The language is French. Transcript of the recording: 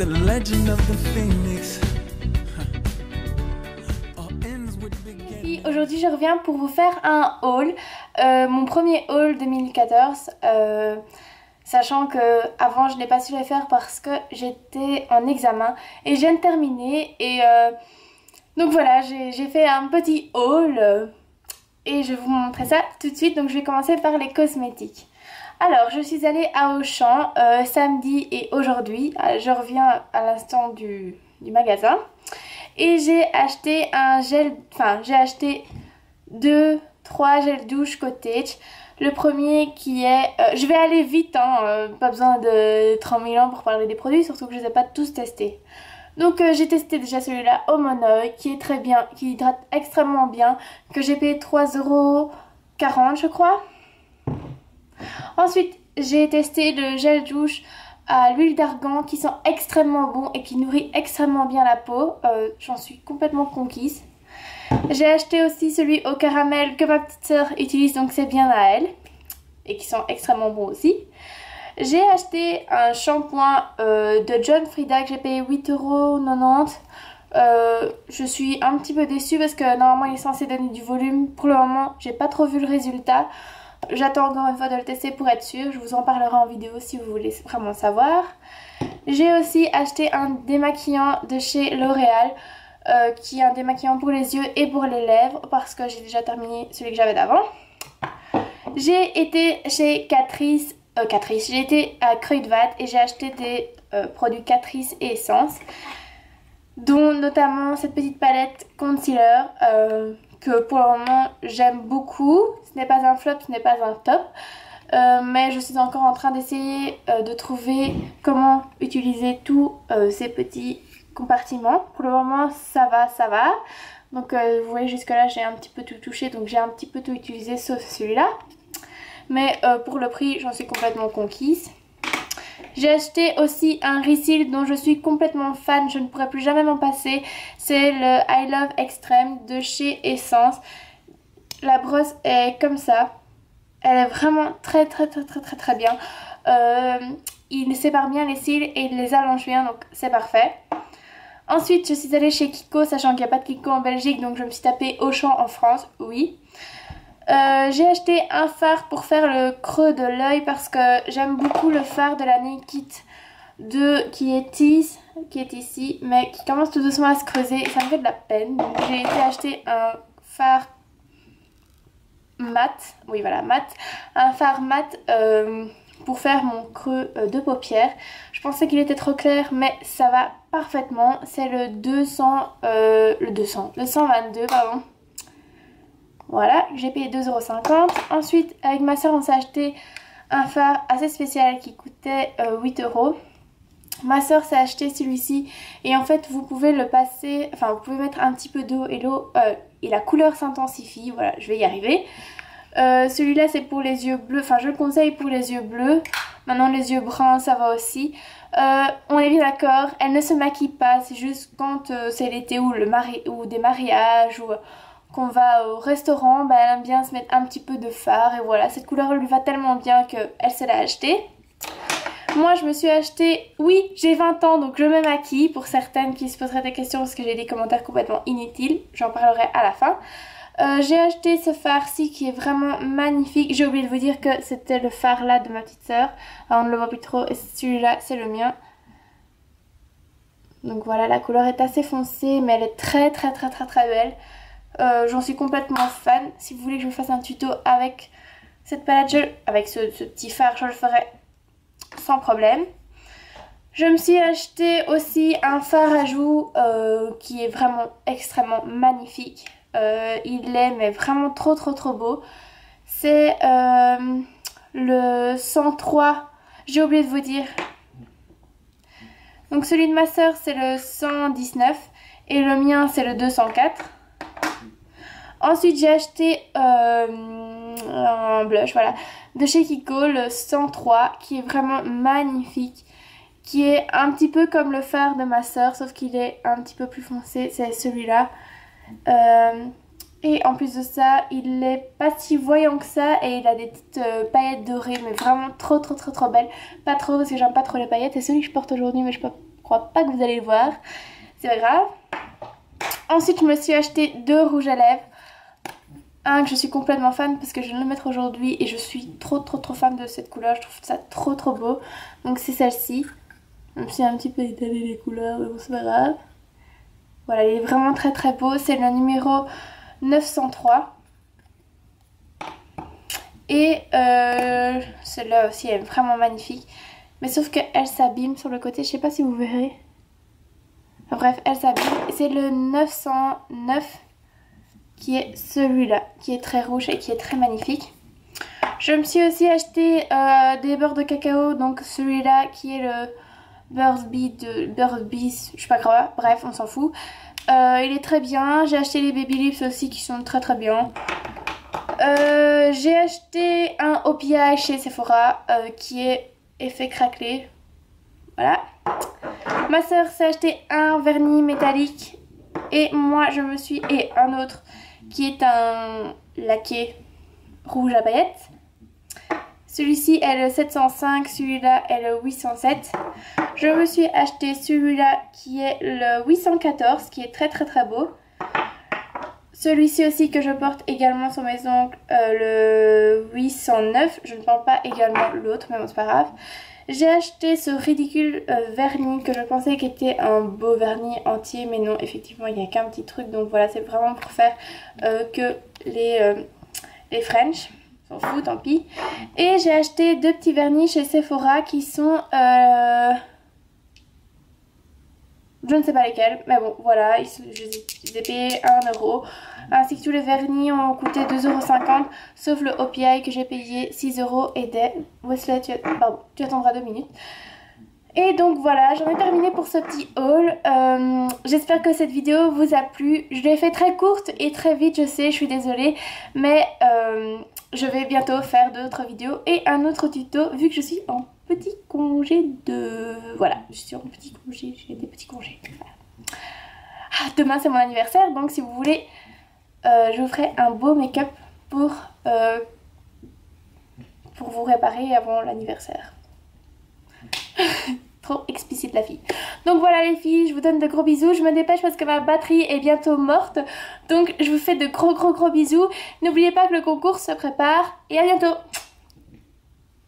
the legend of the phoenix. Aujourd'hui je reviens pour vous faire un haul, mon premier haul 2014, sachant que avant je n'ai pas su le faire parce que j'étais en examen et je viens de terminer et donc voilà, j'ai fait un petit haul et je vais vous montrer ça tout de suite. Donc je vais commencer par les cosmétiques. Alors je suis allée à Auchan samedi et aujourd'hui, je reviens à l'instant du magasin. Et j'ai acheté un gel, j'ai acheté 3 gels douche Cottage. Le premier qui est, je vais aller vite, pas besoin de 30 000 ans pour parler des produits, surtout que je ne les ai pas tous testés. Donc j'ai testé déjà celui-là au Monoï, qui est très bien, qui hydrate extrêmement bien, que j'ai payé 3,40 € je crois. Ensuite j'ai testé le gel douche à l'huile d'argan qui sent extrêmement bon et qui nourrit extrêmement bien la peau. J'en suis complètement conquise. J'ai acheté aussi celui au caramel que ma petite soeur utilise, donc c'est bien à elle, et qui sent extrêmement bon aussi. J'ai acheté un shampoing de John Frieda que j'ai payé 8,90 €. Je suis un petit peu déçue parce que normalement il est censé donner du volume. Pour le moment j'ai pas trop vu le résultat. J'attends encore une fois de le tester pour être sûre. Je vous en parlerai en vidéo si vous voulez vraiment savoir. J'ai aussi acheté un démaquillant de chez L'Oréal, qui est un démaquillant pour les yeux et pour les lèvres, parce que j'ai déjà terminé celui que j'avais d'avant. J'ai été chez Catrice, j'ai été à Kruidvat et j'ai acheté des produits Catrice et Essence, dont notamment cette petite palette concealer, que pour le moment j'aime beaucoup. Ce n'est pas un flop, ce n'est pas un top, mais je suis encore en train d'essayer de trouver comment utiliser tous ces petits compartiments. Pour le moment ça va. Donc vous voyez jusque là j'ai un petit peu tout touché, donc j'ai un petit peu tout utilisé sauf celui-là. Mais pour le prix j'en suis complètement conquise. J'ai acheté aussi un Reseal dont je suis complètement fan, je ne pourrais plus jamais m'en passer. C'est le I Love Extreme de chez Essence. La brosse est comme ça. Elle est vraiment très bien. Il sépare bien les cils et il les allonge bien, donc c'est parfait. Ensuite je suis allée chez Kiko, sachant qu'il n'y a pas de Kiko en Belgique, donc je me suis tapé Auchan en France, oui. J'ai acheté un fard pour faire le creux de l'œil parce que j'aime beaucoup le fard de la Naked qui est ici, mais qui commence tout doucement à se creuser et ça me fait de la peine. Donc j'ai été acheter un fard mat, oui voilà mat, un fard mat pour faire mon creux de paupière. Je pensais qu'il était trop clair, mais ça va parfaitement. C'est le 122 pardon. Voilà, j'ai payé 2,50 €. Ensuite, avec ma soeur, on s'est acheté un fard assez spécial qui coûtait 8 €. Ma soeur s'est acheté celui-ci et en fait, vous pouvez le passer, vous pouvez mettre un petit peu d'eau et la couleur s'intensifie. Voilà, je vais y arriver. Celui-là, c'est pour les yeux bleus. Enfin, je le conseille pour les yeux bleus. Maintenant, les yeux bruns, ça va aussi. On est bien d'accord, elle ne se maquille pas. C'est juste quand c'est l'été ou des mariages ou qu'on va au restaurant, elle aime bien se mettre un petit peu de fard et voilà, cette couleur lui va tellement bien qu'elle se l'a acheté. Moi je me suis acheté, oui j'ai 20 ans donc je me maquille, pour certaines qui se poseraient des questions parce que j'ai des commentaires complètement inutiles, j'en parlerai à la fin. J'ai acheté ce fard-ci qui est vraiment magnifique, j'ai oublié de vous dire que c'était le fard là de ma petite soeur, on ne le voit plus trop et celui-là c'est le mien. Donc voilà, la couleur est assez foncée mais elle est très belle. J'en suis complètement fan. Si vous voulez que je vous fasse un tuto avec cette palette, avec ce petit fard, je le ferai sans problème. Je me suis acheté aussi un fard à joues qui est vraiment extrêmement magnifique. Il est mais vraiment trop beau. C'est le 103, j'ai oublié de vous dire. Donc celui de ma soeur c'est le 119 et le mien c'est le 204. Ensuite j'ai acheté un blush, voilà, de chez Kiko, le 103, qui est vraiment magnifique, qui est un petit peu comme le fard de ma soeur, sauf qu'il est un petit peu plus foncé, c'est celui-là. Et en plus de ça, il est pas si voyant que ça et il a des petites paillettes dorées, mais vraiment trop belles. Pas trop parce que j'aime pas trop les paillettes, et celui que je porte aujourd'hui, mais je sais pas crois pas que vous allez le voir. C'est pas grave. Ensuite, je me suis acheté 2 rouges à lèvres. Un que je suis complètement fan parce que je viens de le mettre aujourd'hui et je suis trop fan de cette couleur. Je trouve ça trop beau. Donc c'est celle-ci. Je me suis un petit peu étalé les couleurs, mais bon c'est pas grave. Voilà, il est vraiment très beau. C'est le numéro 903. Et celle-là aussi elle est vraiment magnifique. Mais sauf qu'elle s'abîme sur le côté, je sais pas si vous verrez. Bref, elle s'abîme. C'est le 909 qui est celui-là, qui est très rouge et qui est très magnifique. Je me suis aussi acheté des beurres de cacao, donc celui-là qui est le Burt's, je sais pas quoi, bref, on s'en fout. Il est très bien. J'ai acheté les Baby Lips aussi qui sont très bien. J'ai acheté un OPI chez Sephora qui est effet craquelé. Voilà. Ma soeur s'est acheté un vernis métallique et moi je me suis... et un autre qui est un laqué rouge à paillettes. Celui-ci est le 705, celui-là est le 807. Je me suis acheté celui-là qui est le 814 qui est très beau. Celui-ci aussi que je porte également sur mes ongles, le 809. Je ne porte pas également l'autre, mais bon c'est pas grave. J'ai acheté ce ridicule vernis que je pensais qu'était un beau vernis entier, mais non, effectivement il n'y a qu'un petit truc, donc voilà, c'est vraiment pour faire que les French, s'en fout, tant pis. Et j'ai acheté 2 petits vernis chez Sephora qui sont, je ne sais pas lesquels, mais bon voilà, je les ai payés 1 €, ainsi que tous les vernis ont coûté 2,50 €, sauf le OPI que j'ai payé 6 € et des... Wesley, tu attendras 2 minutes. Et donc voilà, j'en ai terminé pour ce petit haul. J'espère que cette vidéo vous a plu. Je l'ai fait très courte et très vite, je sais, je suis désolée. Mais je vais bientôt faire d'autres vidéos et un autre tuto vu que je suis en petit congé de... Voilà, je suis en petit congé, j'ai des petits congés. Voilà. Ah, demain c'est mon anniversaire, donc si vous voulez, je vous ferai un beau make-up pour vous réparer avant l'anniversaire. Trop explicite la fille. Donc voilà les filles, je vous donne de gros bisous. Je me dépêche parce que ma batterie est bientôt morte. Donc je vous fais de gros bisous. N'oubliez pas que le concours se prépare et à bientôt.